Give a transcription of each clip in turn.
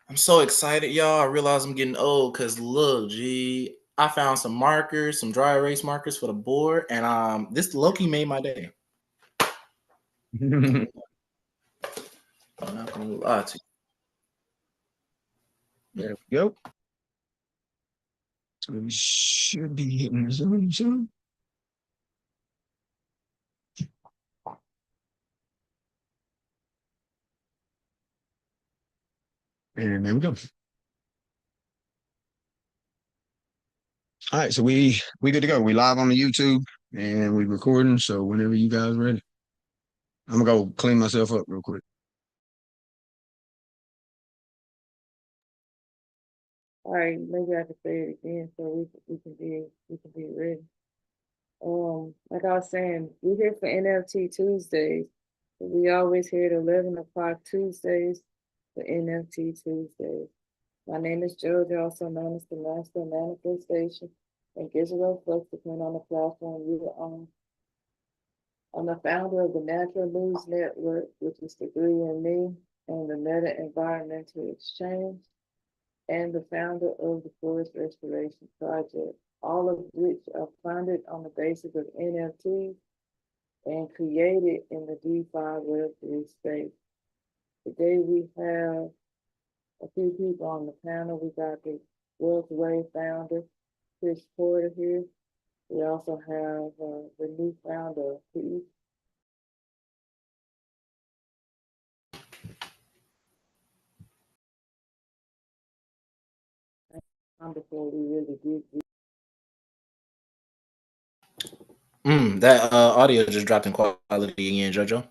I'm so excited, y'all. I realize I'm getting old because look, gee, I found some markers, some dry erase markers for the board, and this Loki made my day. There I'm not gonna lie to we go. So we should be hitting the zone soon. And there we go. All right, so we good to go. We live on the YouTube and we recording. So whenever you guys ready, I'm gonna go clean myself up real quick. All right, maybe I can say it again so we can be ready. Like I was saying, we're here for NFT Tuesdays. We always here at 11 o'clock Tuesdays for NFT Tuesdays. My name is Jojo, also known as the Master of Manifestation and Digital Flux, depending on the platform you're on. I'm the founder of the Natural News Network, which is the Degree in Me and the Meta Environmental Exchange, and the founder of the Forest Restoration Project, all of which are funded on the basis of NFTs and created in the DeFi Web3 space. Today we have a few people on the panel. We got the Wealth Wave founder, Chris Porter here. We also have the new founder of Peace. Before we really get that audio just dropped in quality again, JoJo.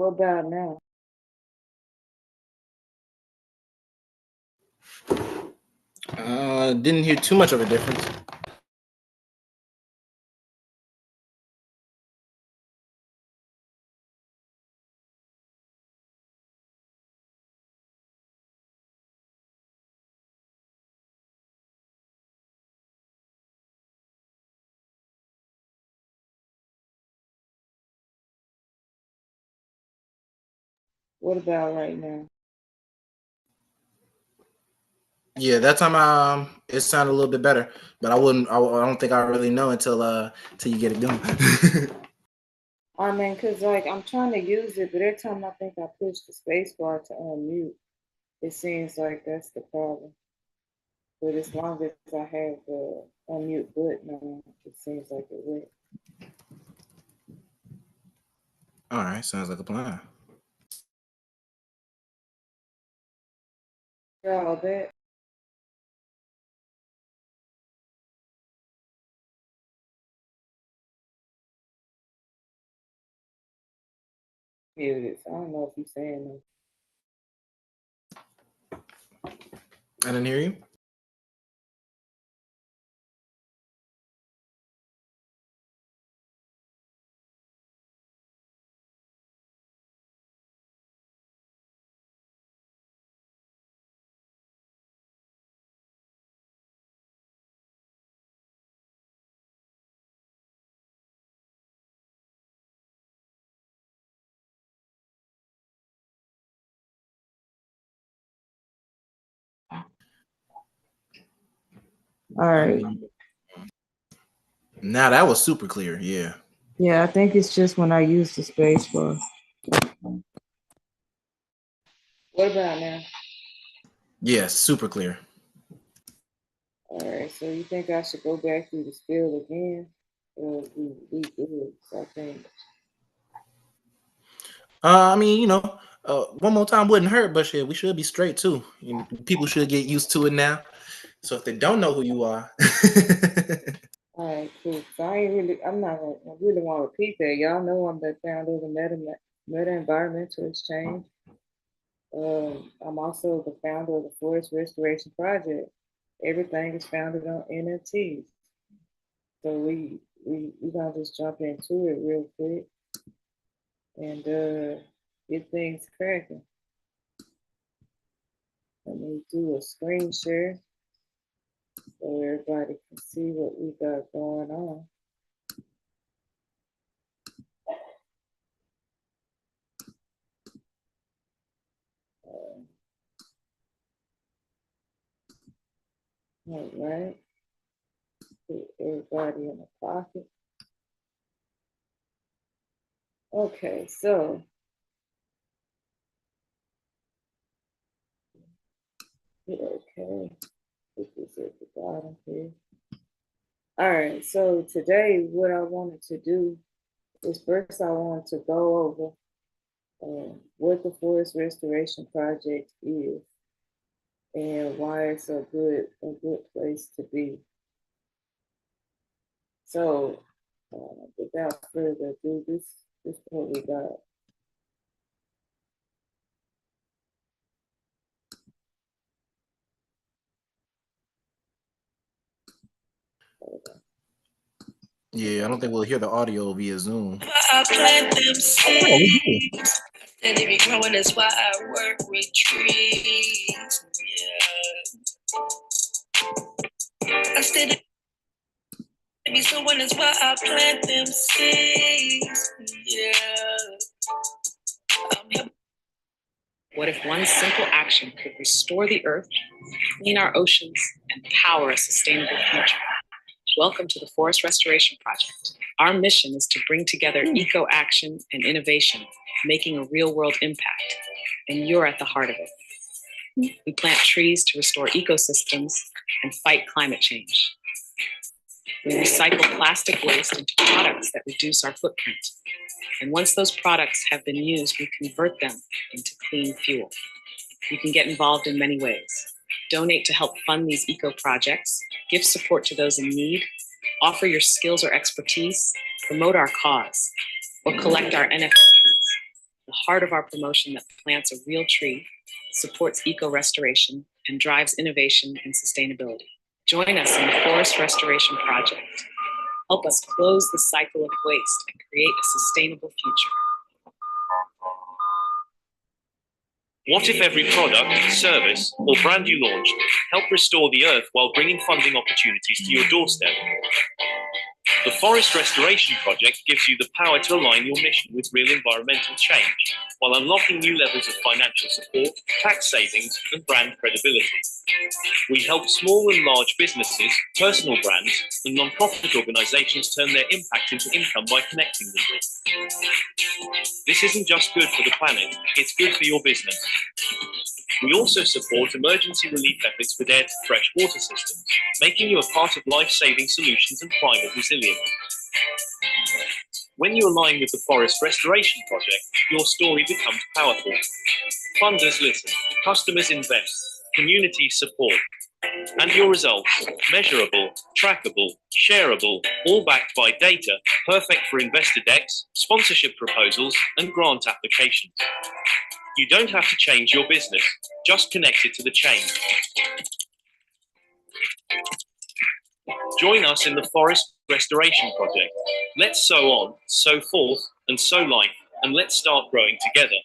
what about now? Didn't hear too much of a difference. What about right now? Yeah, that time it sounded a little bit better, but I don't think I really know until you get it going. I mean, cause like I'm trying to use it, but every time I think I push the space bar to unmute, it seems like that's the problem. But as long as I have the unmute button on, it seems like it works. All right, sounds like a plan. Yeah, all that. Muted. So I don't know if you're saying that. I didn't hear you. All right. Now that was super clear. Yeah. Yeah, I think it's just when I use the space bar. What about now? Yeah, super clear. All right. So you think I should go back through the spiel again? Or we good? So I think. I mean, One more time wouldn't hurt, but shit, we should be straight too. People should get used to it now. So if they don't know who you are, All right, cool. So I'm not gonna, I really want to repeat that. Y'all know I'm the founder of the Meta Environmental Exchange. I'm also the founder of the Forest Restoration Project. Everything is founded on NFTs. So we gonna just jump into it real quick and get things cracking. Let me do a screen share so everybody can see what we got going on. All right. Put everybody in the pocket. Okay, so okay. Put this at the bottom here. All right, so today what I wanted to do is first I wanted to go over what the Forest Restoration Project is and why it's a good place to be. So without further ado, this is what we got. yeah, I don't think we'll hear the audio via Zoom. I plant them seeds, and they be growing. That's why I work with trees. Yeah, I stay to be someone. That's why I plant them seeds. Yeah. What if one simple action could restore the earth, clean our oceans, and power a sustainable future? Welcome to the Forest Restoration Project. Our mission is to bring together eco-action and innovation, making a real-world impact, and you're at the heart of it. We plant trees to restore ecosystems and fight climate change. We recycle plastic waste into products that reduce our footprint. And once those products have been used, we convert them into clean fuel. You can get involved in many ways. Donate to help fund these eco projects, give support to those in need, offer your skills or expertise, promote our cause, or collect our NFT trees, the heart of our promotion that plants a real tree, supports eco restoration, and drives innovation and sustainability. Join us in the Forest Restoration Project. Help us close the cycle of waste and create a sustainable future. What if every product, service, or brand you launched helped restore the earth while bringing funding opportunities to your doorstep? The Forest Restoration Project gives you the power to align your mission with real environmental change, while unlocking new levels of financial support, tax savings, and brand credibility. We help small and large businesses, personal brands, and non-profit organizations turn their impact into income by connecting them with. This isn't just good for the planet, it's good for your business. We also support emergency relief efforts with air to fresh water systems, making you a part of life-saving solutions and climate resilience. When you align with the Forest Restoration Project, your story becomes powerful. Funders listen, customers invest, communities support, and your results, measurable, trackable, shareable, all backed by data, perfect for investor decks, sponsorship proposals, and grant applications. You don't have to change your business, just connect it to the chain. Join us in the Forest Restoration Project. Let's sow on, sow forth, and sow life, and let's start growing together.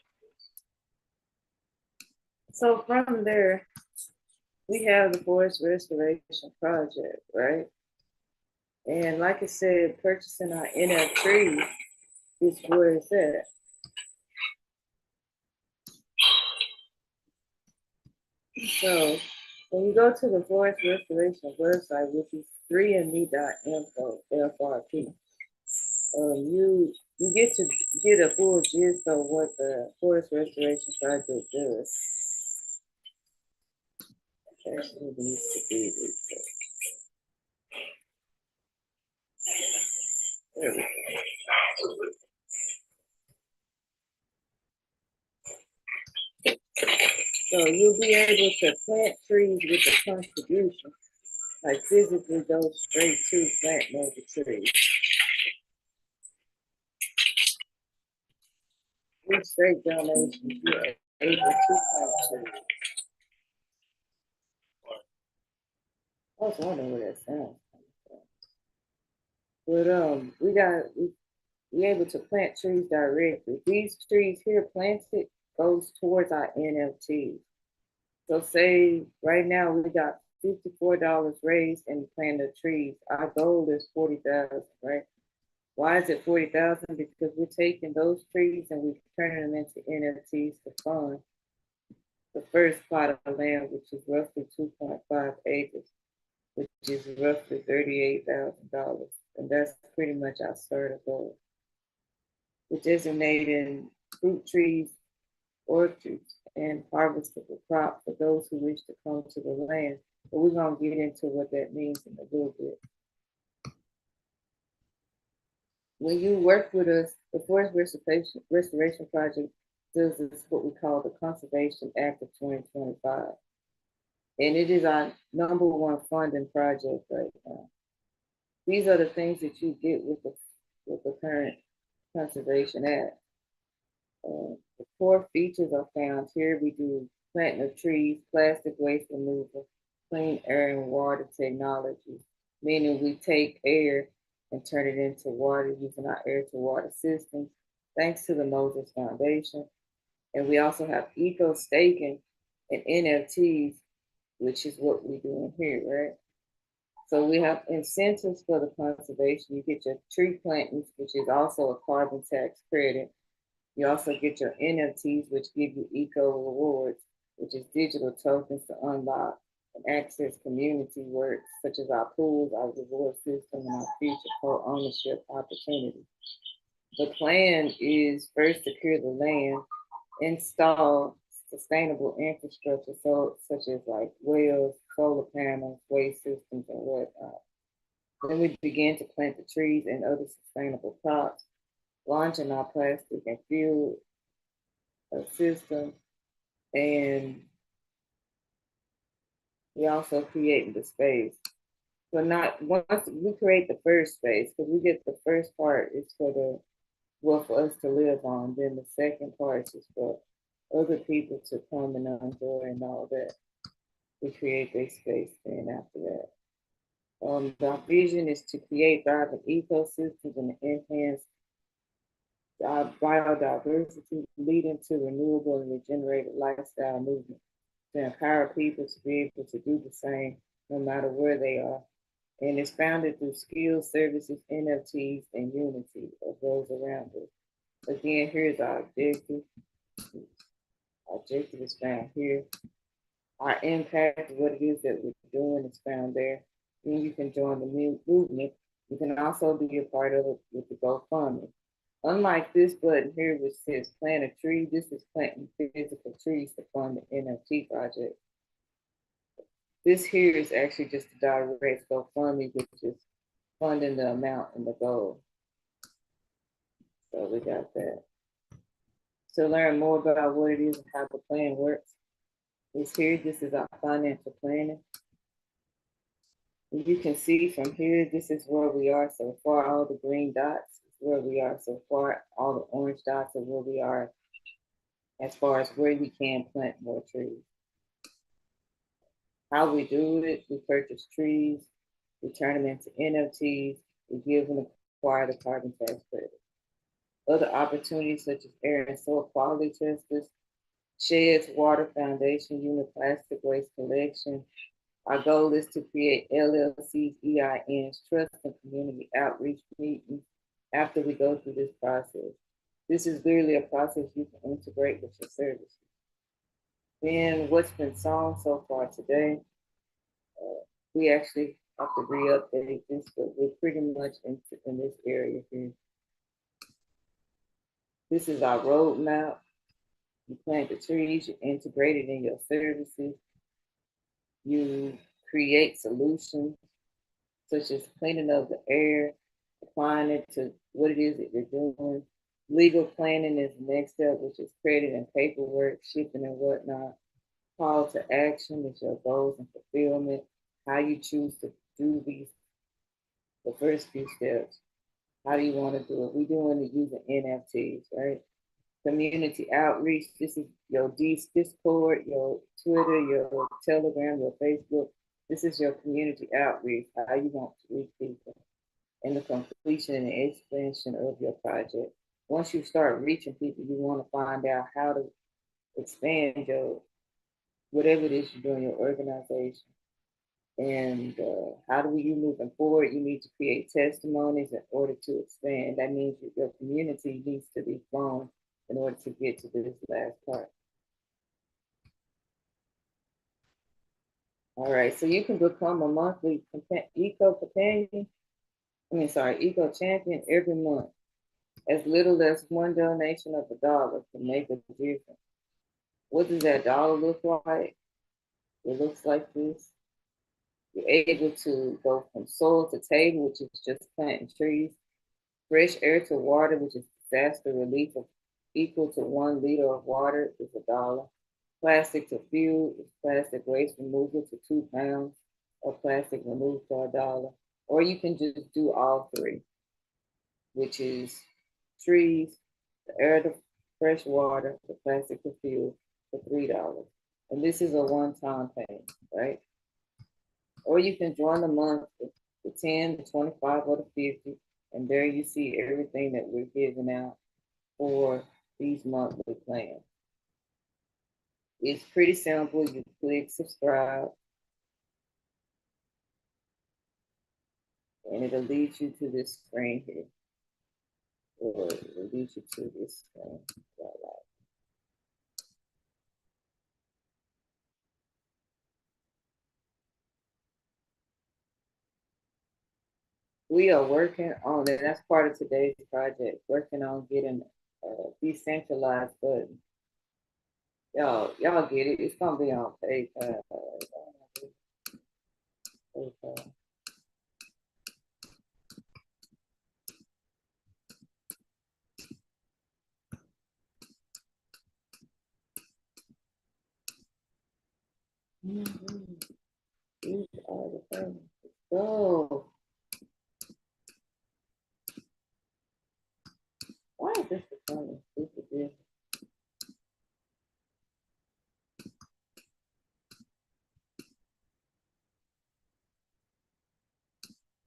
So from there, we have the Forest Restoration Project, right? And like I said, purchasing our NFT is where it's at. So when you go to the Forest Restoration website, which is 3andme.info, FRP, you get to get a full gist of what the Forest Restoration Project does. Actually needs to be this. There we go. So you'll be able to plant trees with a contribution, like physically go straight to planting of the trees. With straight donations, you're able to plant trees. I was wondering where that sounds from. But we're able to plant trees directly. These trees here planted goes towards our NFTs. So say right now we got $54 raised in planting the trees. Our goal is 40,000, right? Why is it 40,000? Because we're taking those trees and we're turning them into NFTs to fund the first plot of land, which is roughly 2.5 acres, which is roughly $38,000. And that's pretty much our starter goal. We're designating fruit trees, orchards, and harvestable crops for those who wish to come to the land. But we're going to get into what that means in a little bit. When you work with us, the Forest Restoration Project does this, what we call the Conservation Act of 2025. And it is our #1 funding project right now. These are the things that you get with the current Conservation Act. The core features are found here. We do planting of trees, plastic waste removal, clean air and water technology, meaning we take air and turn it into water using our air to water systems, thanks to the Moses Foundation. And we also have eco staking and NFTs, which is what we're doing here, right? So we have incentives for the conservation. You get your tree plantings, which is also a carbon tax credit. You also get your NFTs, which give you eco rewards, which is digital tokens to unlock and access community work, such as our pools, our reward system, and our future co-ownership opportunities. The plan is first secure the land, install sustainable infrastructure, such as like wells, solar panels, waste systems, and whatnot. Then we begin to plant the trees and other sustainable crops, launching our plastic and fuel system, and we also create the space. So not once we create the first space, because we get the first part is for us to live on. Then the second part is for other people to come and enjoy and all that. We create their space then after that. Our vision is to create thriving ecosystems and enhance biodiversity, leading to renewable and regenerated lifestyle movement to empower people to be able to do the same no matter where they are. And it's founded through skills, services, NFTs, and unity of those around us. Again, here's our objective. Our objective is found here. Our impact, what it is that we're doing, is found there. Then you can join the movement. You can also be a part of it with the GoFundMe. Unlike this button here, which says plant a tree, this is planting physical trees to fund the NFT project. This here is actually just a direct GoFundMe, which is funding the amount and the goal. So we got that. To learn more about what it is and how the plan works, is here. This is our financial planning. And you can see from here, this is where we are so far. All the green dots is where we are so far. All the orange dots are where we are as far as where we can plant more trees. How we do it, we purchase trees, we turn them into NFTs, we give and acquire the carbon tax credit. Other opportunities such as air and soil quality testers, sheds, water foundation, unit plastic waste collection. Our goal is to create LLCs, EINs, trust and community outreach meetings after we go through this process. This is literally a process you can integrate with your services. Then what's been sown so far today, we actually have to re-update this, but we're pretty much in this area here. This is our roadmap. You plant the trees, you integrate it in your services. You create solutions such as cleaning of the air, applying it to what it is that you're doing. Legal planning is the next step, which is credit and paperwork, shipping and whatnot. Call to action is your goals and fulfillment, how you choose to do these, the first few steps. How do you want to do it? We're doing it using NFTs, right? Community outreach. This is your Discord, your Twitter, your Telegram, your Facebook. This is your community outreach, how you want to reach people, and the completion and expansion of your project. Once you start reaching people, you want to find out how to expand your whatever it is you're doing, your organization. And how do you moving forward? You need to create testimonies in order to expand. That means that your community needs to be grown in order to get to this last part. All right, so you can become a monthly eco companion. Eco champion every month. As little as one donation of $1 can make a difference. What does that dollar look like? It looks like this. You're able to go from soil to table, which is just planting trees, fresh air to water, which is disaster relief of equal to 1 liter of water is $1. Plastic to fuel is plastic waste removal to 2 pounds of plastic removed for $1. Or you can just do all three, which is trees, the air to fresh water, the plastic to fuel for $3. And this is a one-time payment, right? Or you can join the month, the 10, the 25, or the 50, and there you see everything that we're giving out for these monthly plans. It's pretty simple. You click subscribe, and it'll lead you to this screen here, or it'll lead you to this screen. We are working on it. That's part of today's project, working on getting a decentralized button. Y'all get it. It's gonna be on PayPal. PayPal. These are the things. So, why is this becoming super different?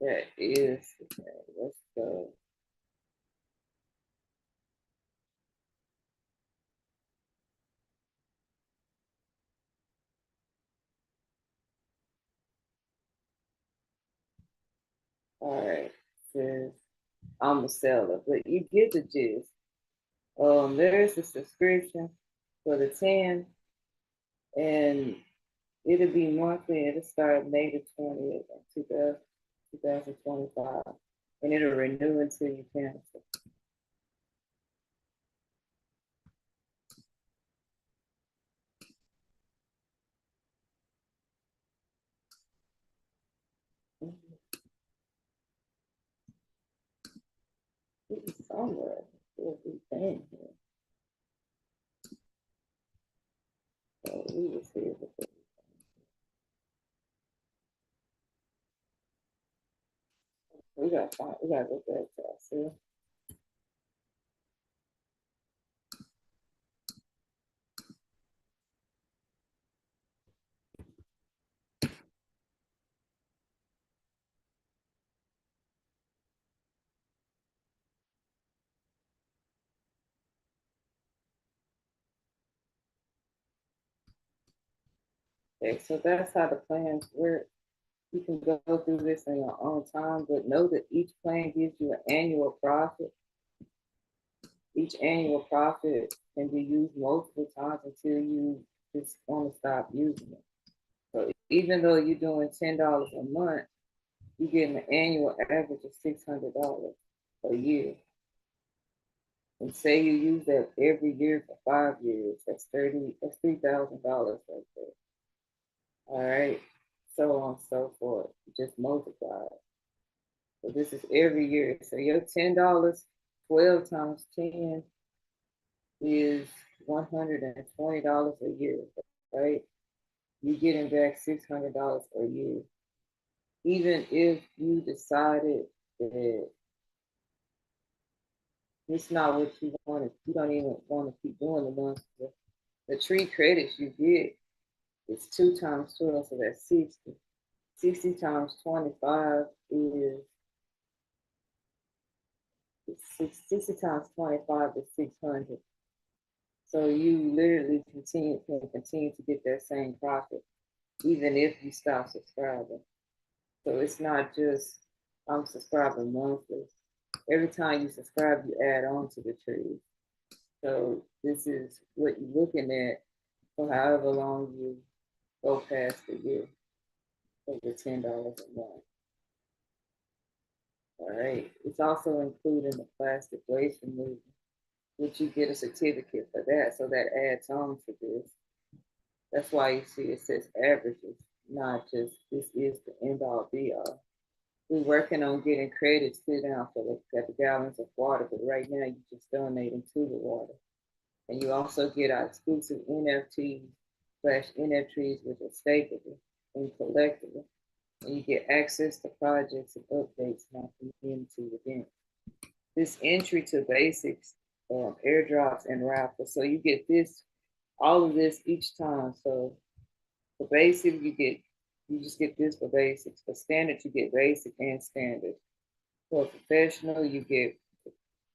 That is, okay, let's go. All right, says I'm a seller, but you get the gist. There's a subscription for the 10, and it'll be monthly. It'll start May the 20th, 2025, and it'll renew until you cancel. It's somewhere. It'll be paying here. So we will see if it's we gotta go back to our see. Okay, so that's how the plans work. You can go through this in your own time, but know that each plan gives you an annual profit. Each annual profit can be used multiple times until you just want to stop using it. So even though you're doing $10 a month, you're getting an annual average of $600 a year. And say you use that every year for 5 years, that's $3,000 right there. All right, so on and so forth. Just multiply it. So this is every year. So your $10, 12 times 10 is $120 a year, right? you're getting back $600 per year. Even if you decided that it's not what you wanted, you don't even want to keep doing the month. The tree credits you get is 2 times 12, so that's 60. 60 times 25 is 60 times 25 is 600. So you literally can continue to get that same profit, even if you stop subscribing. So it's not just I'm subscribing monthly. Every time you subscribe, you add on to the tree. So this is what you're looking at for however long you go past the year for the $10 a month. All right. It's also including the plastic waste removal, which you get a certificate for that. So that adds on to this. That's why you see it says averages, not just this is the end all be all. We're working on getting credits to down for the gallons of water, but right now you're just donating to the water. And you also get our exclusive NFTs/NFTs, which are stakeable and collectible. And you get access to projects and updates and our community events. This entry to basics, airdrops and raffles. So you get this, all of this each time. So for basic, you just get this for basics. For standard, you get basic and standard. For professional, you get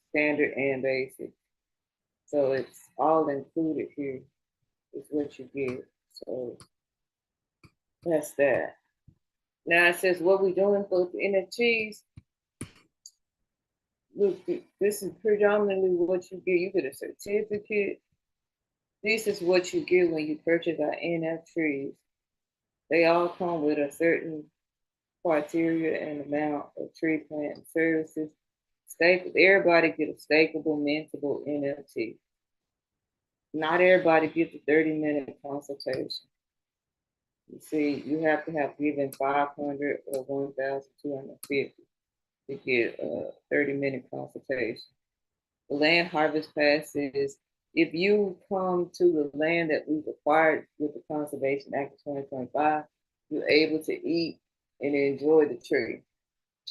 standard and basic. So it's all included here is what you get. So that's that. Now it says what we doing for the NFTs. Look, this is predominantly what you get. You get a certificate. This is what you get when you purchase our NFTs. They all come with a certain criteria and amount of tree plant services. Everybody get a stakeable, mintable NFT. Not everybody gets a 30-minute consultation. You see, you have to have given 500 or 1,250 to get a 30-minute consultation. The land harvest pass is if you come to the land that we've acquired with the Conservation Act of 2025, you're able to eat and enjoy the tree.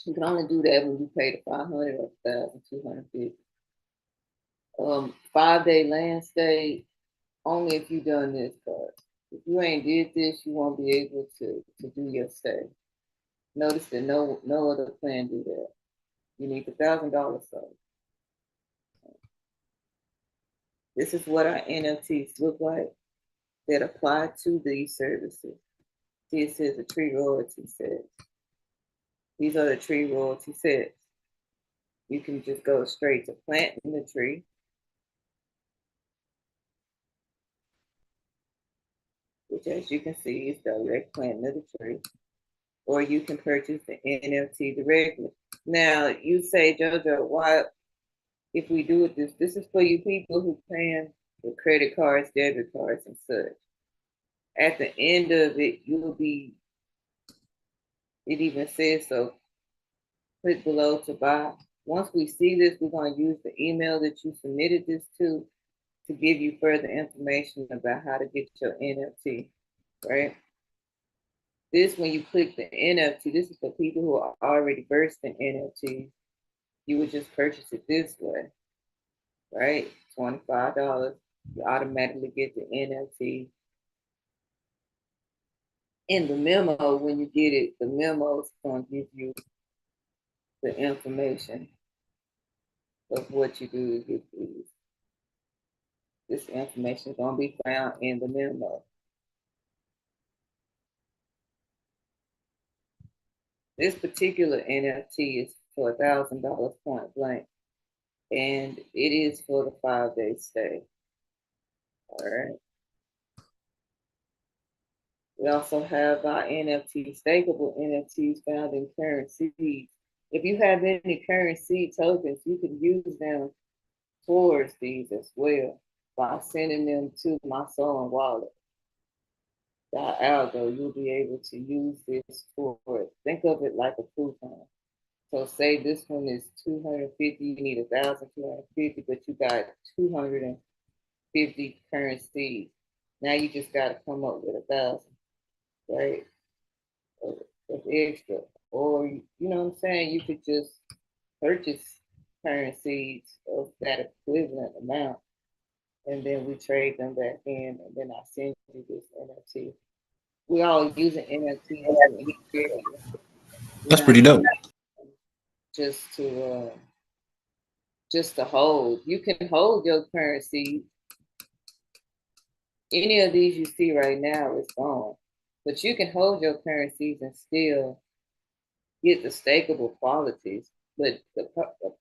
You can only do that when you pay the 500 or 1,250. 5-day land stay only if you done this part. If you ain't did this, you won't be able to do your stay. Notice that no other plan do that. You need $1,000 so. This is what our NFTs look like that apply to these services. See, it says the tree royalty sets. These are the tree royalty sets. You can just go straight to planting the tree. Which, as you can see, is direct planting of the tree. Or you can purchase the NFT directly. Now, you say, JoJo, why, if we do it, this is for you people who plan with credit cards, debit cards, and such. At the end of it, it even says so, click below to buy. Once we see this, we're going to use the email that you submitted this to give you further information about how to get your NFT, right? This, when you click the NFT, this is for people who are already versed in NFTs. You would just purchase it this way, right? $25. You automatically get the NFT. In the memo, when you get it, the memo is going to give you the information of what you do to get these. This information is going to be found in the memo. This particular NFT is for $1,000 point blank, and it is for the 5-day stay. All right. We also have our NFT, stakeable NFTs found in current seeds. If you have any current seed tokens, you can use them towards these as well by sending them to my Soul and Wallet. Algo, you'll be able to use this for it. Think of it like a coupon. So say this one is 250, you need 1,250, but you got 250 current seeds. Now you just got to come up with 1,000. right? Of extra, or you know what I'm saying? You could just purchase currencies of that equivalent amount, and then we trade them back in, and then I send you this NFT. We all using NFTs to experience. That's pretty dope. Just to hold. You can hold your currency. Any of these you see right now is gone, but you can hold your currencies and still get the stakeable qualities. But the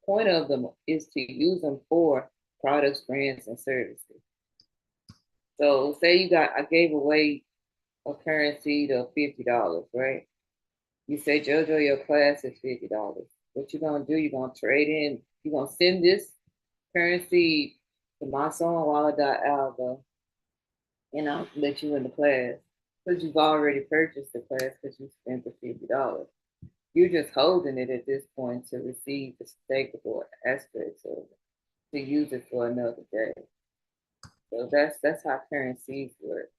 point of them is to use them for products, brands, and services. So say I gave away a currency to $50, right? You say, JoJo, your class is $50. What you're gonna do, you're gonna trade in, you're gonna send this currency to my son Walla.algo, and I'll let you in the class. Because you've already purchased the class because you spent the $50. You're just holding it at this point to receive the stakeable aspects of it, to use it for another day. So that's how currencies work.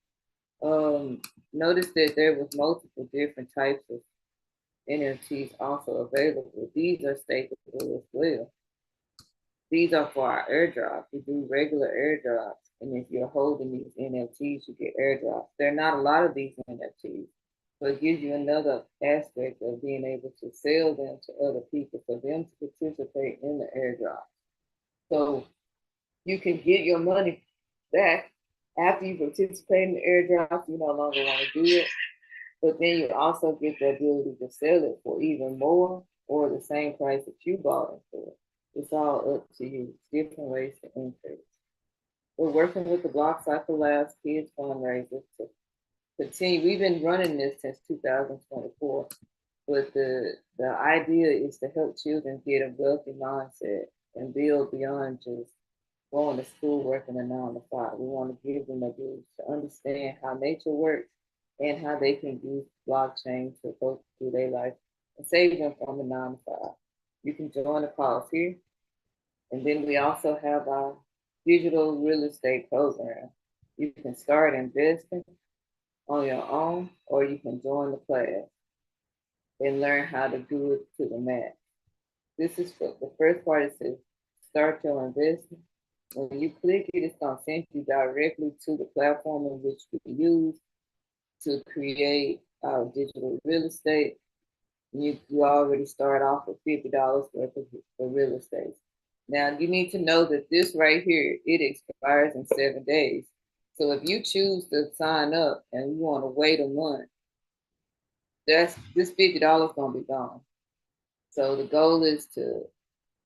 Notice that there was multiple different types of NFTs also available. These are stakeable as well. These are for our airdrops. We do regular airdrops, and if you're holding these NFTs, you get airdrops. There are not a lot of these NFTs, so it gives you another aspect of being able to sell them to other people for them to participate in the airdrop. So you can get your money back after you participate in the airdrop. You no longer want to do it, but then you also get the ability to sell it for even more or the same price that you bought it for. It's all up to you. Different ways to increase. We're working with the Block Cycle Labs Kids Fundraiser to continue. We've been running this since 2024, but the idea is to help children get a wealthy mindset and build beyond just going to school, working a 9 to 5. We want to give them a boost to understand how nature works and how they can use blockchain to go through their life and save them from the 9 to 5. You can join the cause here. And then we also have our digital real estate program. You can start investing on your own, or you can join the class and learn how to do it to the max. This is for the first part. It says start your investment. When you click it, it's going to send you directly to the platform in which we use to create our digital real estate. You already start off with $50 worth of real estate. Now you need to know that this right here, it expires in 7 days. So if you choose to sign up and you want to wait a month, this $50 gonna be gone. So the goal is to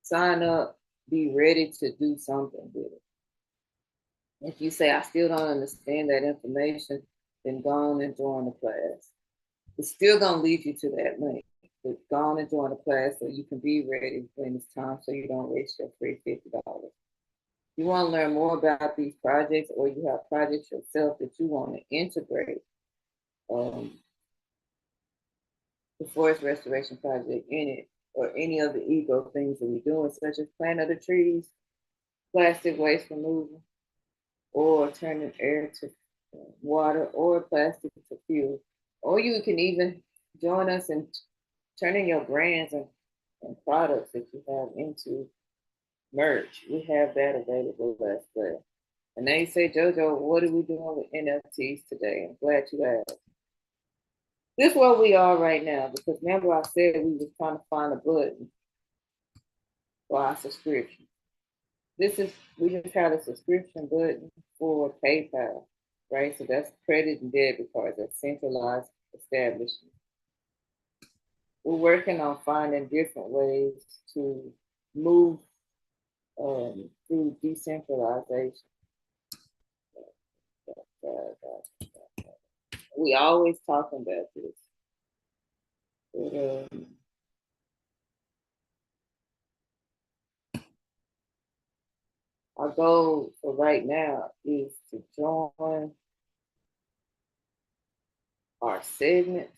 sign up, be ready to do something with it. If you say, I still don't understand that information, then go on and join the class. It's still gonna lead you to that link. But go on and join the class so you can be ready when it's time so you don't waste your free $50. You want to learn more about these projects, or you have projects yourself that you want to integrate the forest restoration project in it, or any of the eco things that we're doing, such as plant other trees, plastic waste removal, or turning air to water, or plastic to fuel. Or you can even join us in turning your brands and products that you have into merch. We have that available as well. And they say, JoJo, what are we doing with NFTs today? I'm glad you asked. This is where we are right now, because remember I said we was trying to find a button for our subscription. We just had a subscription button for PayPal, right? So that's credit and debit cards, that's centralized establishment. We're working on finding different ways to move through decentralization. We always talking about this. But, our goal for right now is to join our segments.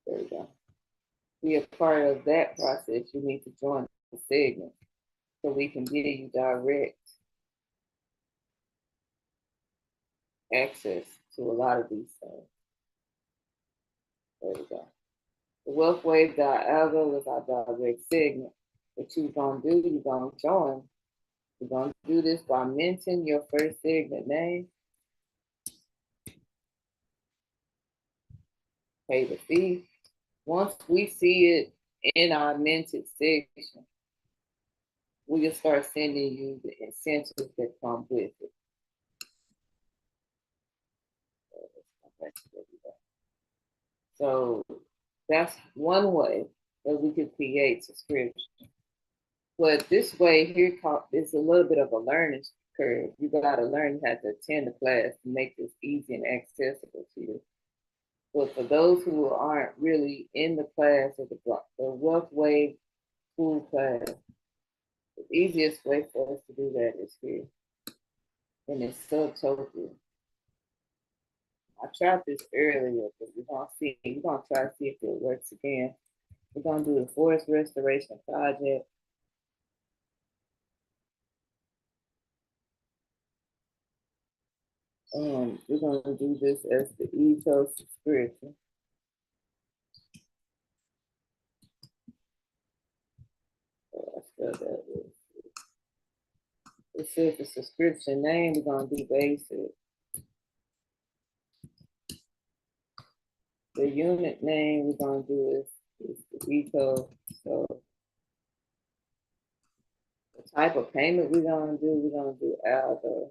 There we go. Be a part of that process. You need to join the segment so we can give you direct access to a lot of these things. There we go. The wealth wave algo is our direct segment. What you're gonna do, you're gonna join. You're gonna do this by minting your first segment name, pay the fee. Once we see it in our minted section, we can start sending you the incentives that come with it. So that's one way that we could create subscription. But this way here is a little bit of a learning curve. You gotta learn how to attend the class to make this easy and accessible to you. But for those who aren't really in the class or the Wealth Wave school class, the easiest way for us to do that is here. And it's Subtopia. I tried this earlier, but we're gonna see. We're gonna try to see if it works again. We're gonna do the forest restoration project. And we're gonna do this as the eco subscription. It says the subscription name, we're gonna do basic. The unit name we're gonna do is the eco. So the type of payment we're gonna do either.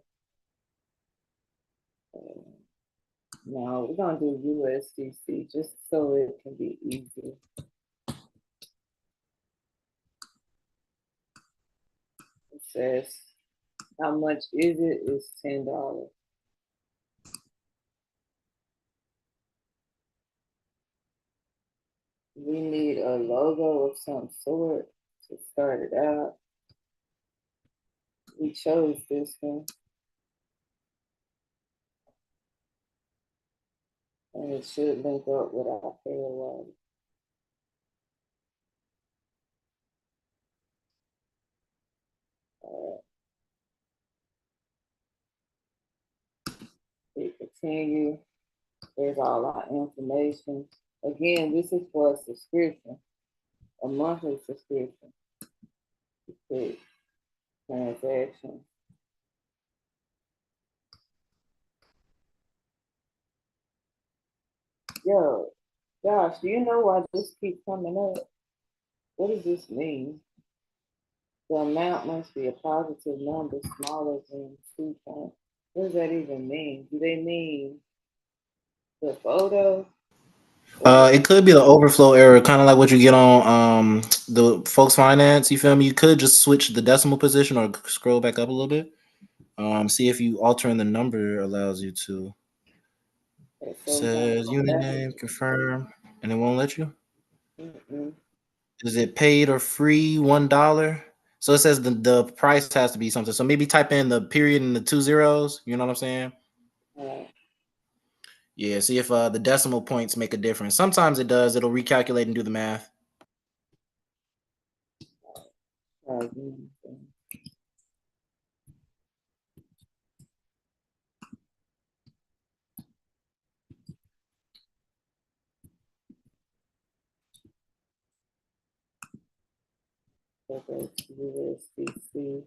No, we're gonna do USDC just so it can be easy. It says how much is it? It's $10. We need a logo of some sort to start it out. We chose this one. And it should link up with our payroll. We continue. There's all our information. Again, this is for a subscription, a monthly subscription. Click transaction. Yo, Josh, do you know why this keeps coming up? What does this mean? The amount must be a positive number smaller than 2 points. What does that even mean? Do they mean the photo? It could be the overflow error, kind of like what you get on the folks finance. You feel me? You could just switch the decimal position or scroll back up a little bit. See if you altering the number allows you to. Okay, so Says unit name, confirm, and it won't let you. Mm-mm. Is it paid or free? $1. So it says the price has to be something. So maybe type in the period and the 2 zeros. You know what I'm saying? Yeah. See if the decimal points make a difference. Sometimes it does. It'll recalculate and do the math. Go to USDC and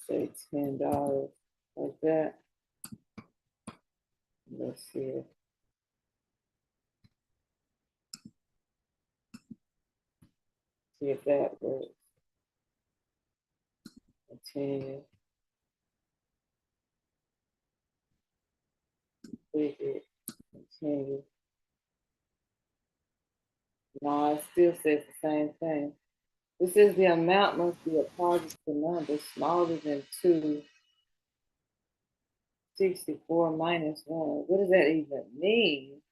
say $10 like that. Let's see it. See if that works. Continue. Click it. Continue. No, it still says the same thing. It says the amount must be a positive number smaller than 264 minus 1. What does that even mean?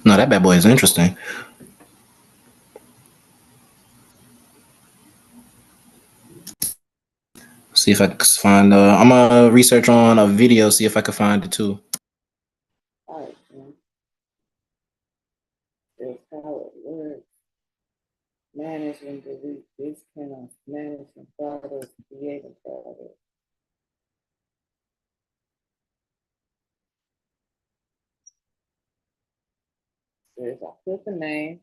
No, that bad boy is interesting. See if I can find. I'm gonna research on a video. See if I can find it too. All right, man. That's how it works. Manage and delete discounts. Manage and photos. Creating photos. Says I put the name,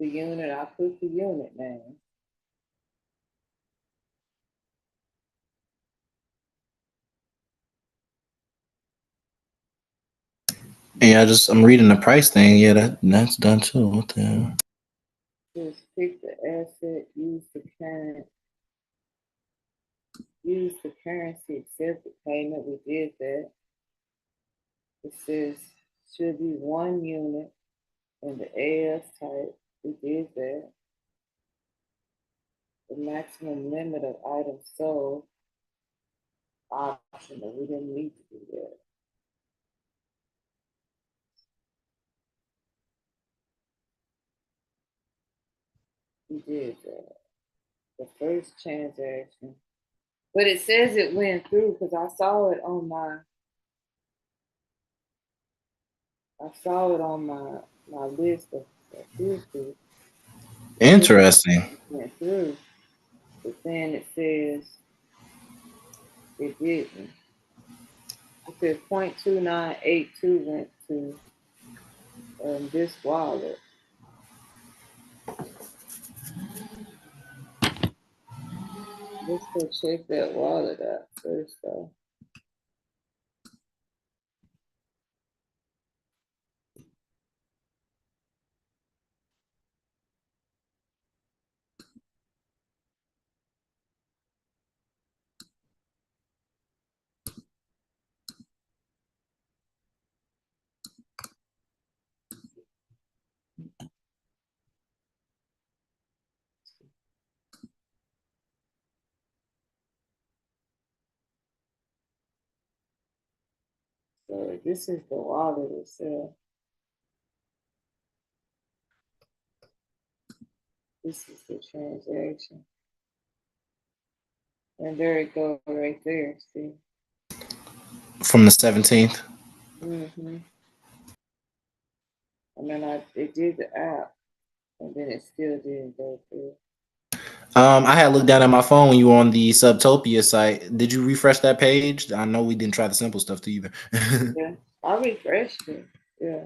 the unit. I put the unit name. Yeah, I'm reading the price thing. Yeah, that's done too. What the hell? Just pick the asset, use the currency, accept the payment. We did that. It says should be 1 unit in the AS type. We did that. The maximum limit of items sold optional. We didn't need to do that. We did that. The first transaction. But it says it went through because I saw it on my list of Tuesday. Interesting. Went through. But then it says it didn't. It says 0.2982 went to this wallet. Let's go check that wallet out first though. So this is the wallet itself. This is the transaction. And there it goes right there, see? From the 17th. Mm-hmm. And then it did the app, and then it still didn't go through. I had looked down at my phone when you were on the Subtopia site. Did you refresh that page? I know we didn't try the simple stuff either. Yeah, I refreshed it. Yeah.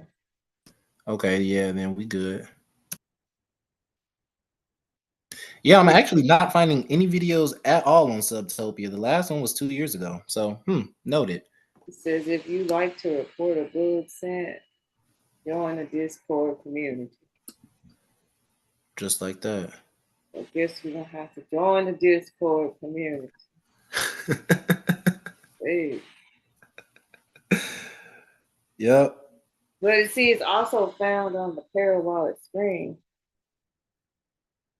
Okay, yeah, then we good. Yeah, I'm actually not finding any videos at all on Subtopia. The last one was 2 years ago. So, noted. It says if you like to report a bug sent, join the Discord community. Just like that. I guess we're gonna have to join the Discord community. Hey. Yep. But see, it's also found on the Parawallet screen.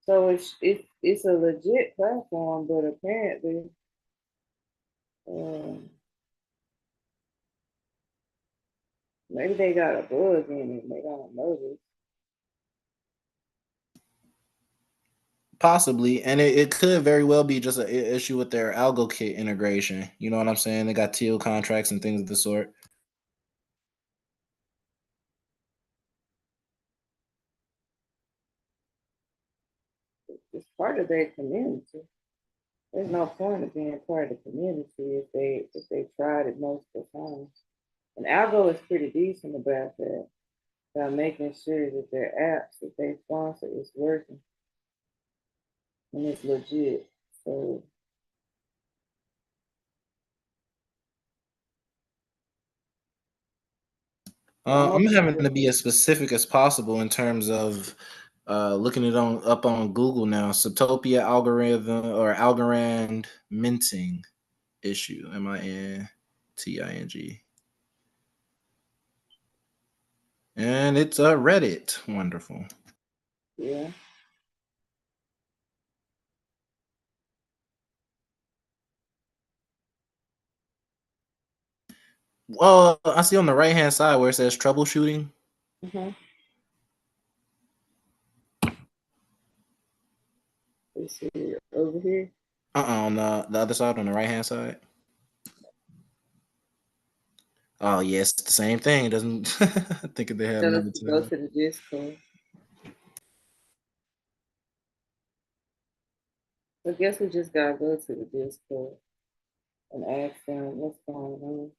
So it's a legit platform, but apparently maybe they got a bug in it. They don't know this. Possibly, and it could very well be just an issue with their algo kit integration. You know what I'm saying? They got teal contracts and things of the sort. It's part of their community. There's no point of being part of the community if they tried it multiple times. And Algo is pretty decent about that, about making sure that their apps that they sponsor is working and it's legit. So I'm having to be as specific as possible in terms of looking it up on Google now. Subtopia algorithm or Algorand minting issue. MINTING. And it's a Reddit. Wonderful. yeah. Well, I see on the right hand side where it says troubleshooting. Mm-hmm. Let's see over here. On the other side, on the right hand side. Oh yes, the same thing. It doesn't. I think they have Tell us another to go tab. to the Discord. I guess we just gotta go to the Discord and ask them what's going on.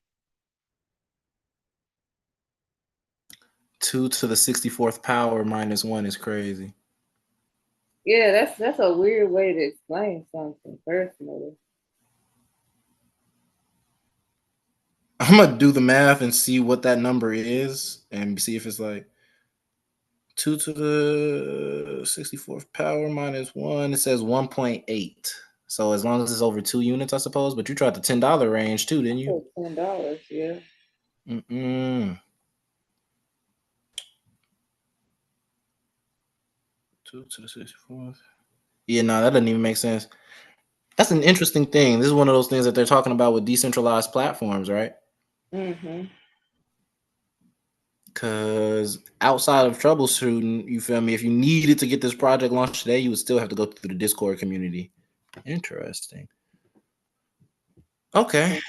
2 to the 64th power minus 1 is crazy. Yeah, that's a weird way to explain something personally. I'm gonna do the math and see what that number is, and see if it's like 2 to the 64th power minus 1. It says 1.8. So as long as it's over 2 units, I suppose. But you tried the $10 range too, didn't you? $10, yeah. 2 to the 64th. Yeah, no, that doesn't even make sense. That's an interesting thing. This is one of those things that they're talking about with decentralized platforms, right? Mm-hmm. Because outside of troubleshooting, you feel me? If you needed to get this project launched today, you would still have to go through the Discord community. Interesting. Okay.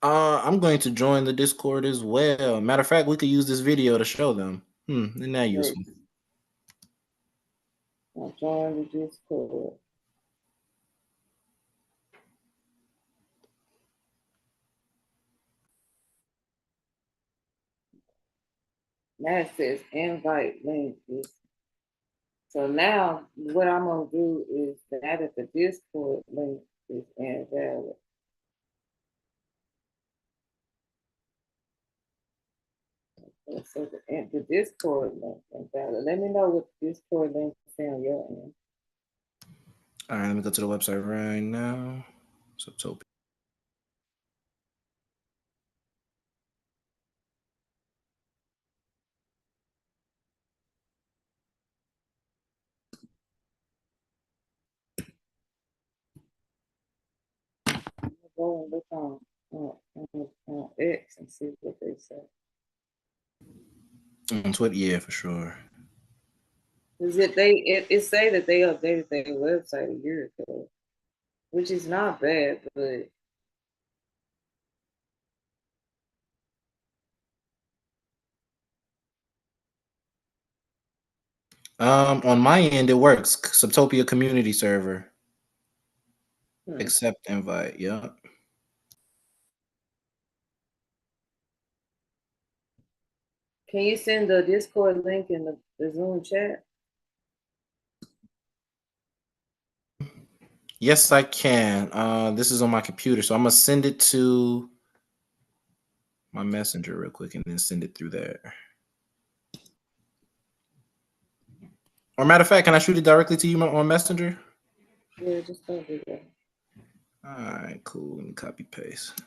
I'm going to join the Discord as well. Matter of fact, we could use this video to show them. Isn't that useful? I'll join the Discord. Now it says invite link. So now what I'm gonna do is that if the Discord link is invalid. So the Discord link invalid. Let me know what the Discord link is on your end. All right, let me go to the website right now. Subtopia. Go and look on X and see what they say. On Twitter, yeah, for sure. Is it say that they updated their website a year ago, which is not bad, but On my end, it works. Subtopia community server. Accept invite. Yeah. Can you send the Discord link in the Zoom chat? Yes, I can. This is on my computer, so I'm gonna send it to my messenger real quick and then send it through there. Or matter of fact, can I shoot it directly to you on Messenger? Yeah, just don't do that. All right, cool. Let me copy paste.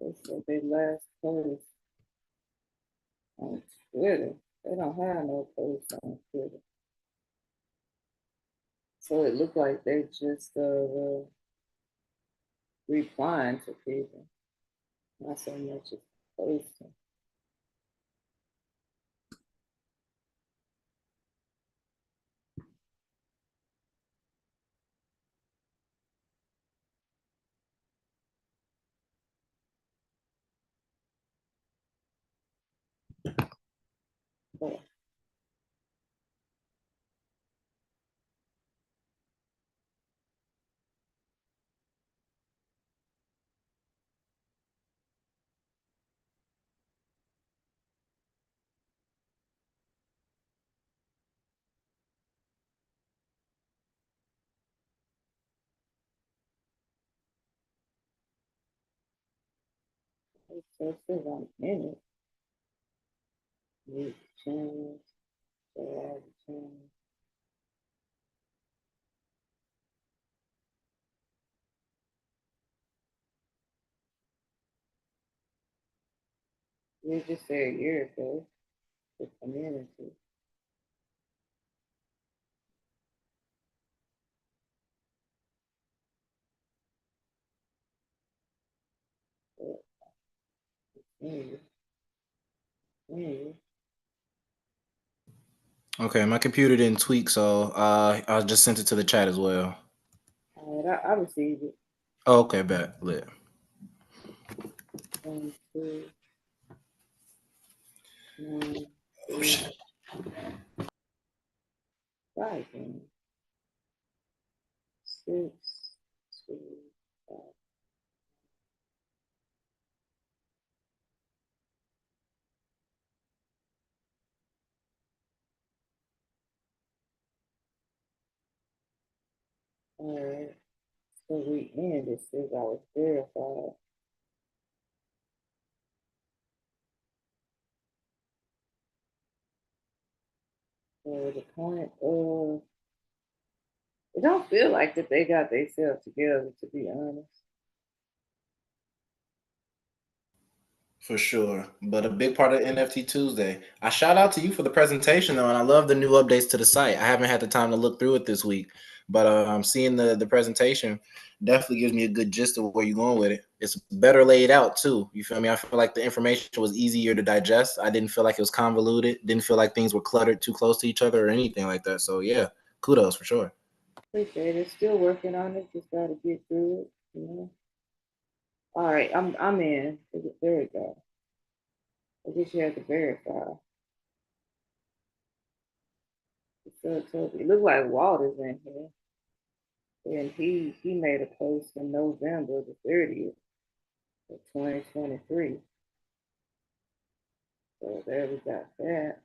They said they last post on Twitter. They don't have no post on Twitter. So it looked like they just replying to people, not so much as posting. But it says on minute. Need to change. So add change. We just said a year ago. The community. Okay, my computer didn't tweak, so I just sent it to the chat as well. All right, I received it. Oh, okay, bet. Lit. 1, 2, 9, Oh, shit. 5, 6, 2, 5. All right. So we end. It says I was verified. So the point of it don't feel like that they got themselves together, to be honest. For sure. But a big part of NFT Tuesday. I shout out to you for the presentation though, and I love the new updates to the site. I haven't had the time to look through it this week, but I'm seeing the presentation definitely gives me a good gist of where you're going with it. It's better laid out too. You feel me? I feel like the information was easier to digest. I didn't feel like it was convoluted. Didn't feel like things were cluttered too close to each other or anything like that. So yeah, kudos for sure. Appreciate it. Still working on it. Just gotta get through it. You know. All right, I'm in. There we go. I guess you have to verify. It looked like Walter's in here. And he made a post in November the 30th of 2023. So there we got that.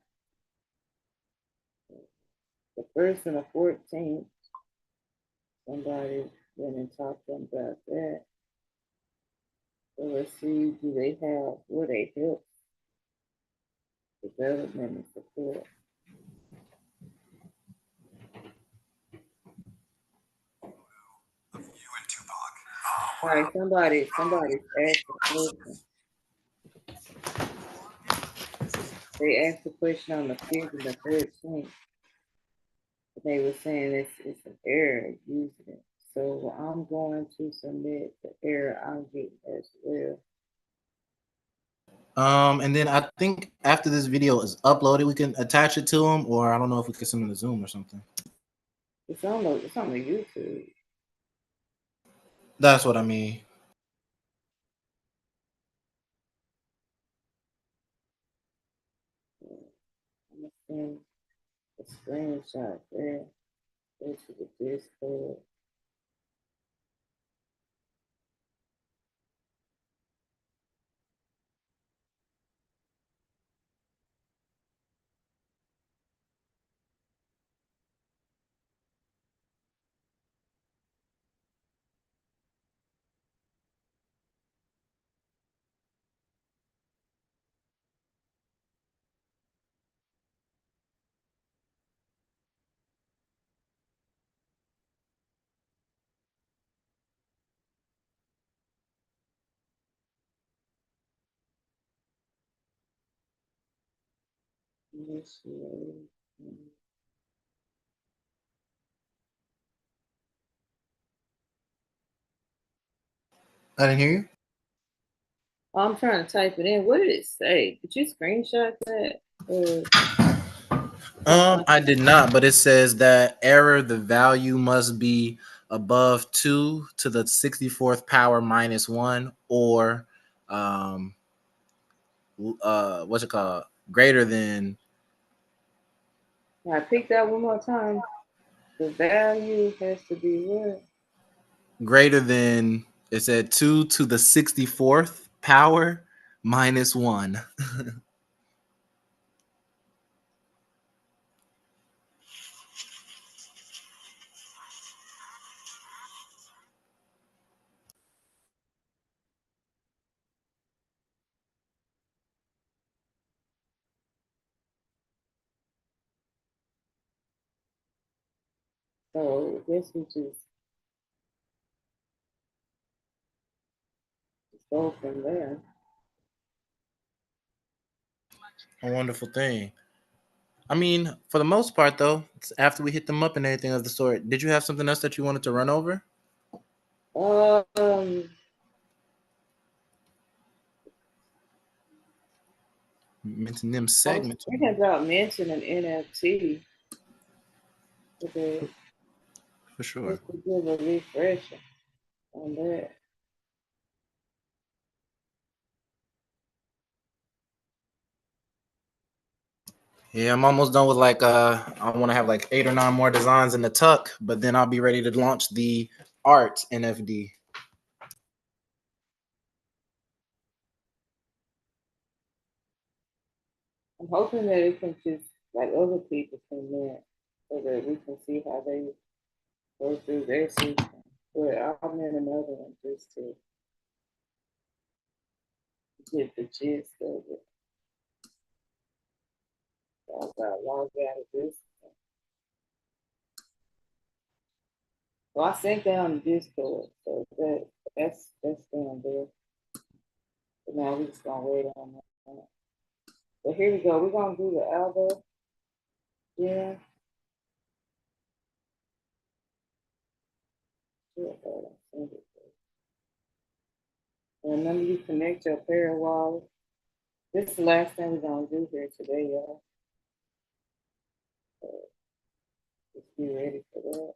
The first and the 14th, somebody went and talked to them about that. So let's see, do they have, will they help development and support? All right, somebody's asked a question. They asked a question on the 5th and the 13th. They were saying it's an error using it. So I'm going to submit the error I'm getting as well. And then I think after this video is uploaded, we can attach it to them, or I don't know if we can send them to Zoom or something. It's on the YouTube. That's what I mean. I'm gonna send a screenshot there. Go to the Discord. I didn't hear you. I'm trying to type it in. What did it say? Did you screenshot that? I did not, but it says that error, the value must be above 2 to the 64th power minus 1, or what's it called? Greater than. Can I pick that one more time? The value has to be what? Greater than, it said 2 to the 64th power minus 1. So I guess we just go from there. A wonderful thing. I mean, for the most part, though, after we hit them up and everything of the sort, did you have something else that you wanted to run over? Um, Mention them I was segments. thinking about mentioning NFT today, For sure. just to give a refresher on that. Yeah, I'm almost done with like I want to have like 8 or 9 more designs in the tuck, but then I'll be ready to launch the art NFD. I'm hoping that it can just like other people can learn so that we can see how they go through their system. But I'll make another one just to get the gist of it. So I got logged out of this. So I sent down the Discord, so that's down there. But now we just gonna wait on that. But here we go. We're gonna do the album. Yeah. And remember you connect your pair wallet. This is the last thing we're gonna do here today, y'all. So just be ready for that.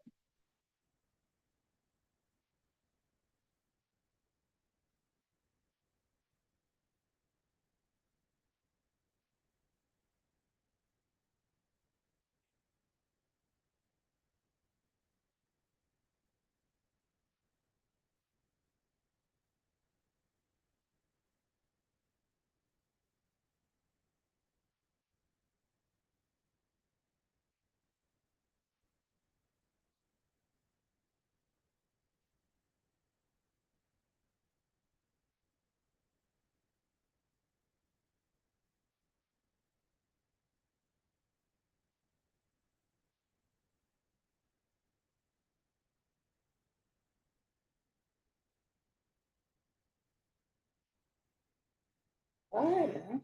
All right, now.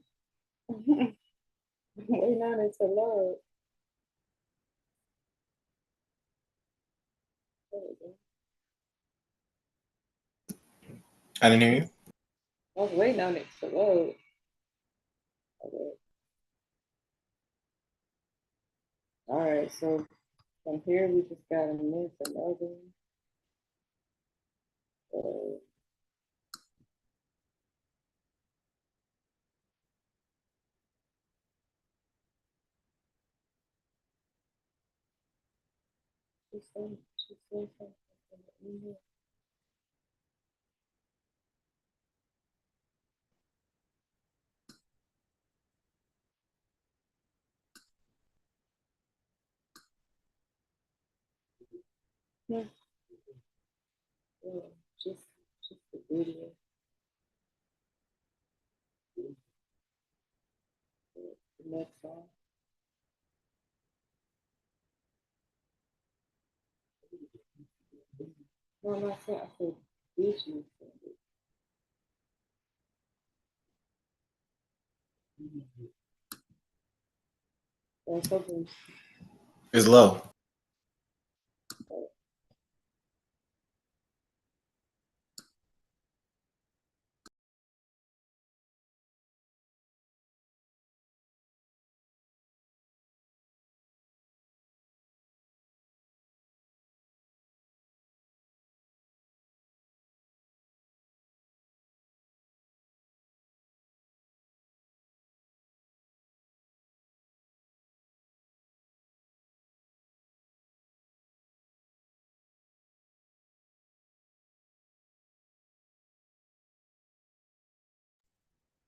Waiting on it to load. I didn't hear you. I was waiting on it to load. Okay. All right, so from here we just gotta mix another. Uh, she said something in the email. Yeah, yeah, just the video. The next song. No, I said visual. That's something. It's low.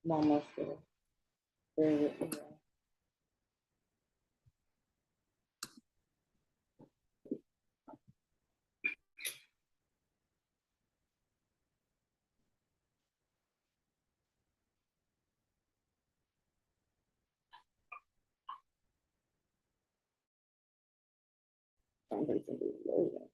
Mama said, bear with me. Somebody can do it.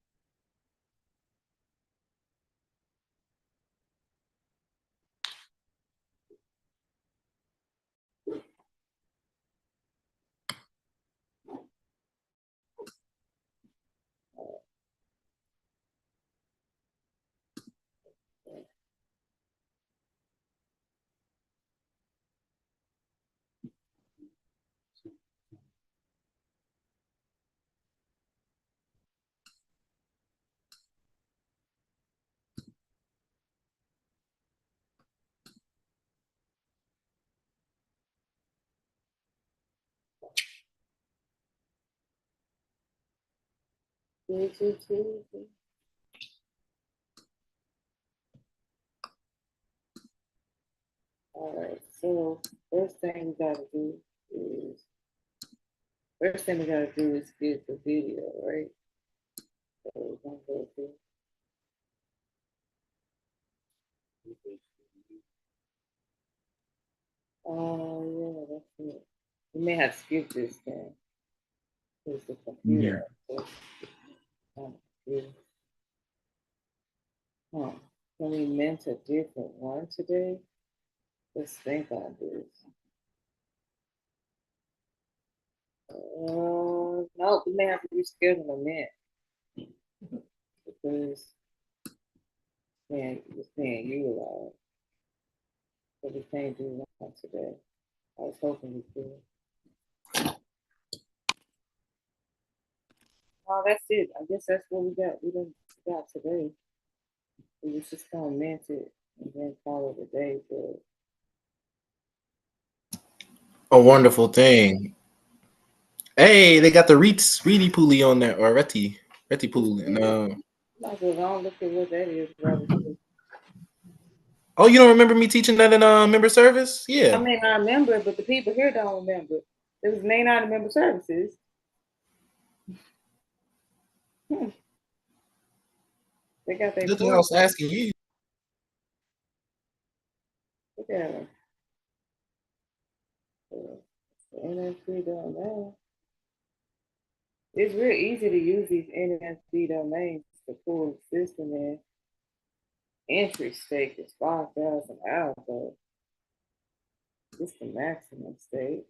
Tuesday. All right, so first thing we gotta do is get the video, right? So we're gonna go to oh yeah, that's it. We may have to skip this thing. It's the computer. So, yeah. Huh. Can we mint a different one today? Let's think on this. No, we may have to reschedule a mint because it's being utilized. So we can't do one today. I was hoping we could. Oh, that's it. I guess that's what we got. We done got today. We was just gonna mint it and then call it a day, but A wonderful thing. Hey, they got the Reedy Poolie on there, or Reti Poolie. No. might as well go and look at what that is rather quick. Oh, you don't remember me teaching that in member service? Yeah. I may not remember it, but the people here don't remember. It was may not member services. They got their Good thing I was asking you. Look at them. The NFT domain. It's real easy to use these NFT domains to pull the system in. Entry stake is 5,000 out, but it's the maximum stake.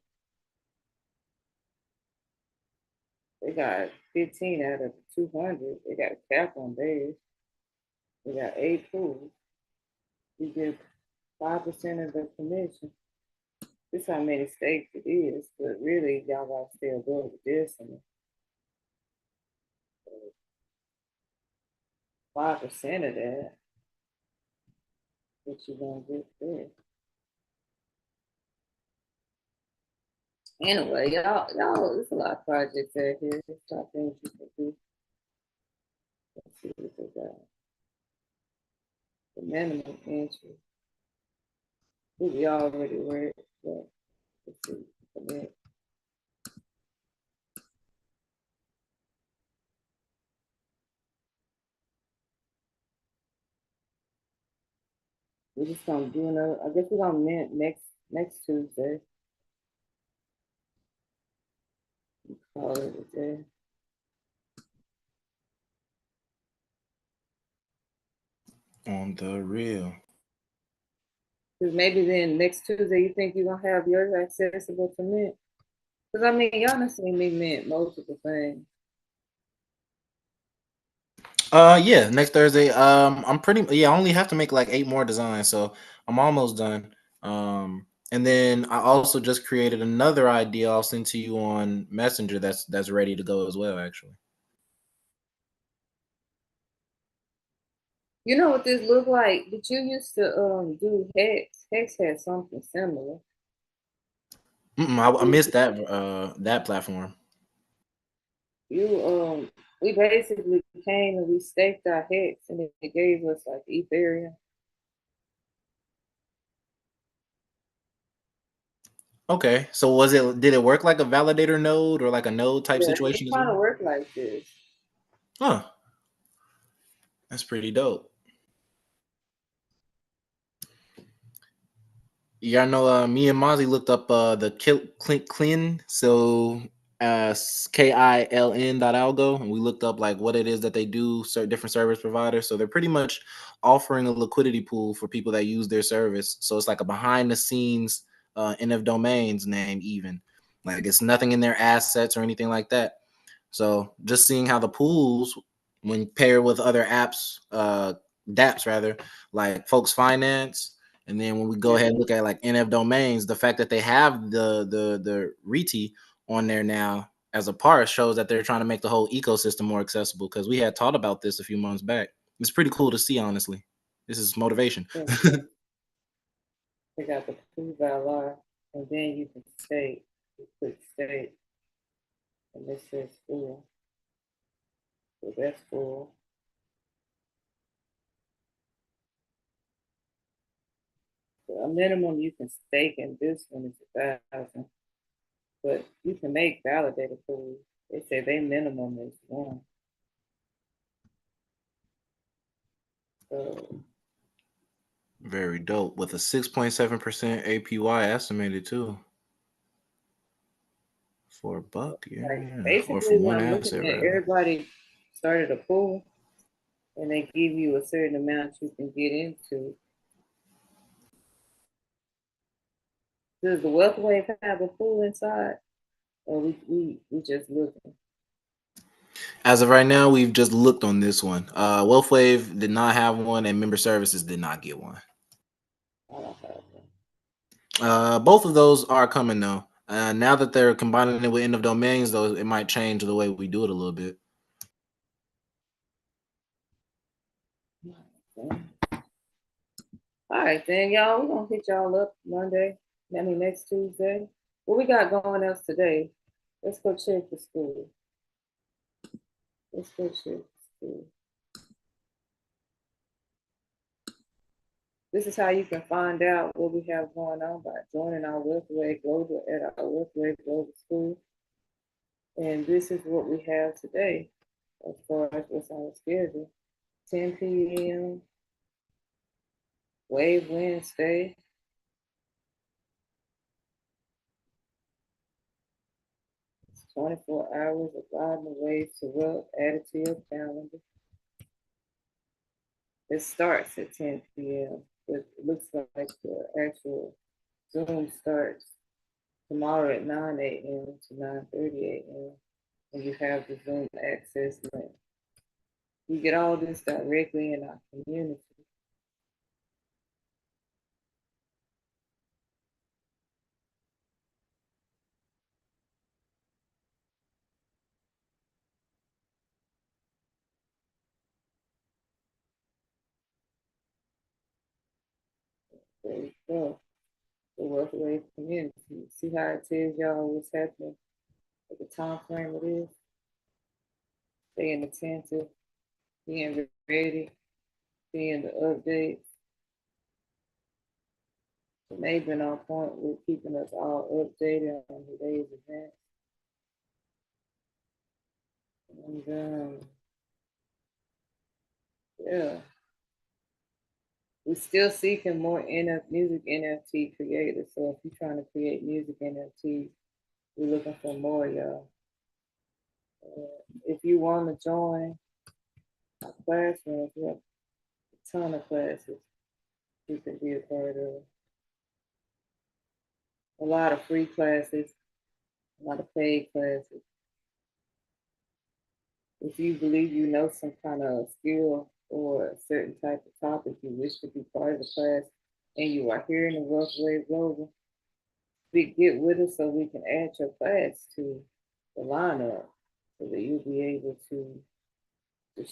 They got 15 out of 200. They got a cap on theirs. They got 8 pools. You get 5% of the commission. This is how many stakes it is, but really y'all gotta stay above the decimal. 5% of that, what you gonna get there? Anyway, y'all, there's a lot of projects out here. There's a lot of things you can do. Let's see what they got. The minimum entry. We already read, but let's see. We're just gonna do another. I guess we're gonna mint next Tuesday. Call it a day. On the real. Because maybe then next Tuesday you think you're gonna have yours accessible to mint. Because I mean, y'all done seen me mint multiple things. Yeah, next Thursday. I only have to make like 8 more designs, so I'm almost done. And then I also just created another idea I'll send to you on Messenger that's ready to go as well, actually. You know what this look like? Did you used to do Hex? Hex had something similar. I missed that platform. We basically came and we staked our Hex and it gave us like Ethereum. Okay, so did it work like a validator node or like a node type situation It as kind of well? work like this. Huh, that's pretty dope. Yeah, I know. Me and Mozzie looked up the Klin, so KILN.algo, and we looked up like what it is that they do. Certain different service providers, so they're pretty much offering a liquidity pool for people that use their service. So it's like a behind the scenes NF domains name, even like it's nothing in their assets or anything like that. So just seeing how the pools, when paired with other apps, dApps rather, like Folks Finance, and then when we go ahead and look at like NF domains, the fact that they have the RETI on there now as a part shows that they're trying to make the whole ecosystem more accessible. Because we had taught about this a few months back. It's pretty cool to see, honestly. This is motivation. They got the pool valor, and then you can stake. You click stake, and this says full. So that's full. So a minimum you can stake in this one is 1,000, but you can make validated pools. They say they minimum is 1. So Very dope. With a 6.7% APY estimated too. For a buck, yeah. like Or basically for what one I'm looking asset, at, rather. everybody started a pool and they give you a certain amount you can get into. Does the Wealth Wave have a pool inside? Or we just looking? As of right now, we've just looked on this one. WealthWave did not have one, and Member Services did not get one. I don't have one. Both of those are coming though. Now that they're combining it with end of domains, though, it might change the way we do it a little bit. All right, then, y'all, we're gonna hit y'all up Monday. Next Tuesday. What we got going else today? Let's go check the school. Let's go check the school. This is how you can find out what we have going on by joining our WealthWave Global at our WealthWave Global School. And this is what we have today as far as what's on the schedule. 10 p.m. Wave Wednesday. It's 24 hours of riding the waves to wealth added to your calendar. It starts at 10 p.m., but it looks like the actual Zoom starts tomorrow at 9 a.m. to 9:30 a.m. and you have the Zoom access link. You get all this directly in our community. There you go. The WealthWave community. See how it tells y'all what's happening at the time frame it is. Staying attentive, being ready, seeing the updates. So they've been on point with keeping us all updated on today's events. And yeah, we're still seeking more music NFT creators. So if you're trying to create music NFTs, we're looking for more, y'all. If you want to join our classrooms, we have a ton of classes you can be a part of. A lot of free classes, a lot of paid classes. If you believe you know some kind of skill or a certain type of topic you wish to be part of the class, and you are here in the WealthWave Global, get with us so we can add your class to the lineup so that you'll be able to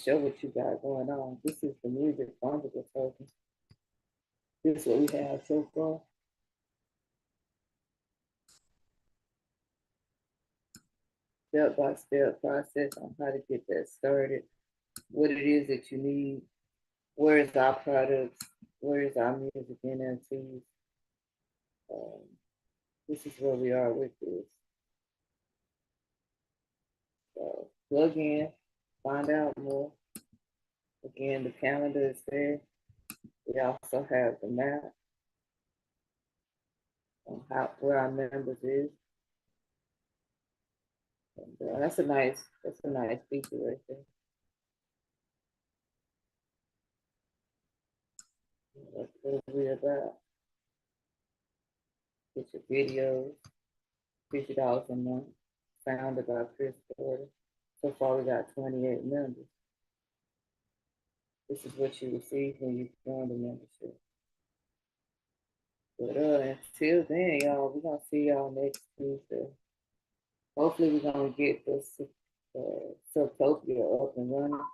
show what you got going on. This is the music fungible token. This is what we have so far. Step-by-step process on how to get that started, what it is that you need, where is our products, where is our music NFTs. This is where we are with this. So plug in, find out more. Again, the calendar is there. We also have the map on where our members is. And that's a nice feature right there. That's what we're about. Get your videos, $50 a month, founded by Chris Porter. So far, we got 28 members. This is what you receive when you join the membership. But until then, y'all, we're gonna see y'all next Tuesday. Hopefully, we're gonna get this Subtopia up and running.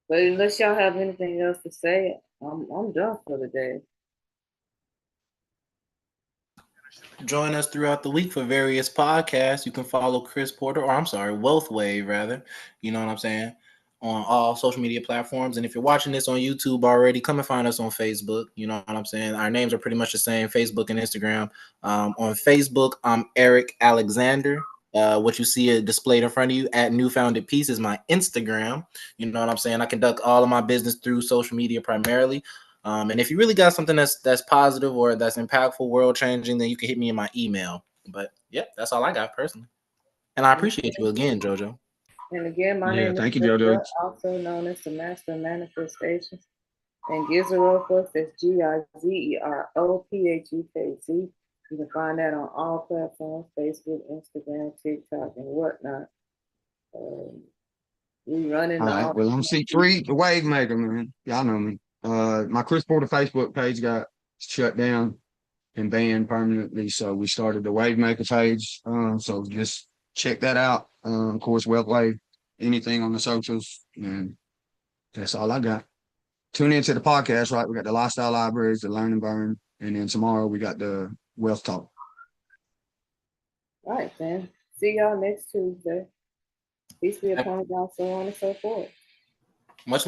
But unless y'all have anything else to say, I'm done for the day. Join us throughout the week for various podcasts. You can follow Chris Porter, or I'm sorry, Wealth Wave, rather. You know what I'm saying? On all social media platforms. And if you're watching this on YouTube already, come and find us on Facebook. You know what I'm saying? Our names are pretty much the same, Facebook and Instagram. On Facebook, I'm Eric Alexander. What you see displayed in front of you at New Founded Peace is my Instagram. You know what I'm saying? I conduct all of my business through social media primarily. And if you really got something that's positive or that's impactful, world changing, then you can hit me in my email. But yeah, that's all I got personally. And I appreciate you again, JoJo. And again, my Yeah, name thank is you, JoJo. also known as the Master of Manifestations. And Gizero, folks, that's GIZEROPHEKZ. You can find that on all platforms, Facebook, Instagram, TikTok, and whatnot. We running All right. Well, I'm C3, the wave maker, man. Y'all know me. My Chris Porter Facebook page got shut down and banned permanently. So we started the Wave Maker page. So just check that out. Of course, Wealth Wave, anything on the socials. And that's all I got. Tune into the podcast, right? We got the Lifestyle Libraries, the Learn and Burn. And then tomorrow we got the Wealth Talk. All right, then. See y'all next Tuesday. Peace be upon y'all, so on and so forth. Much love.